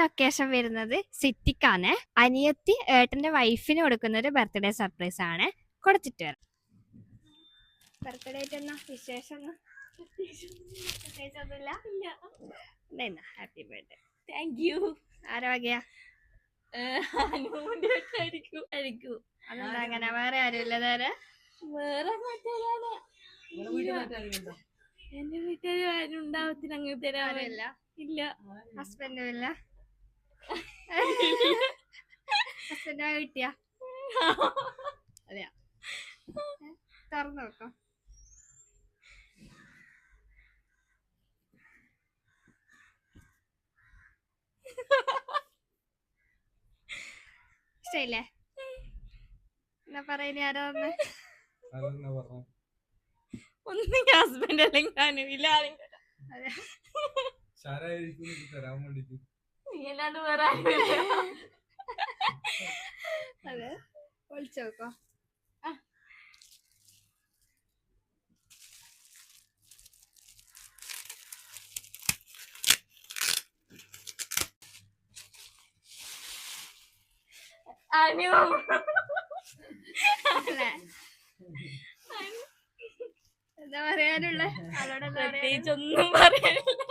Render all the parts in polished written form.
Location വരുന്നത് സിറ്റിക്കാണ്. അനിയത്തി ഏട്ടന്റെ വൈഫിന് കൊടുക്കുന്ന ഒരു ബർത്ത്ഡേ സർപ്രൈസ് ആണ്. കൊടുത്തിട്ട് വരാം. ബർത്ത്ഡേ എന്നാ വിശേഷം? Happy birthday. Thank you. ആരാ വകയാ? അതെന്താ അങ്ങനെ? വേറെ ആരും ഇല്ല? വേറെ എന്റെ വീട്ടുകാർ ആരും ഉണ്ടാവത്തില്ല. അങ്ങ് തരാറില്ല. ഇല്ല. ഹസ്ബൻഡും ഇല്ല? ഹസ്ബൻഡ് കിട്ടിയാ? അതെയാ? തുറന്നു നോക്കാം. ഇഷ്ടയില്ലേ? എന്നാ പറയുന്നേ? ആരാ പറഞ്ഞേ? ഒന്നും ഹസ്ബൻഡ് അല്ലെങ്കിൽ ഞാനും ഇല്ല. അല്ലാണ്ട് വേറെ അതെ, വിളിച്ചു നോക്കോ. എന്താ പറയാനുള്ള? പ്രത്യേകിച്ചൊന്നും പറയാനില്ല.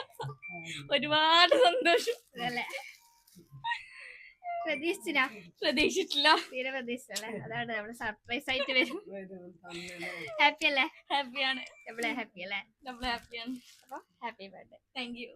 ഒരുപാട് സന്തോഷം. അതല്ലേ? പ്രതീക്ഷിച്ചില്ല. തീരെ പ്രതീക്ഷിച്ചല്ലേ? അതാണ് നമ്മള് സർപ്രൈസ് ആയിട്ട് വരും. ഹാപ്പി അല്ലേ? ഹാപ്പിയാണ്. ഡബിൾ ഹാപ്പി അല്ലേ? ഡബിൾ ഹാപ്പിയാണ്. അപ്പൊ ഹാപ്പി ബർത്ത്ഡേ. Thank you.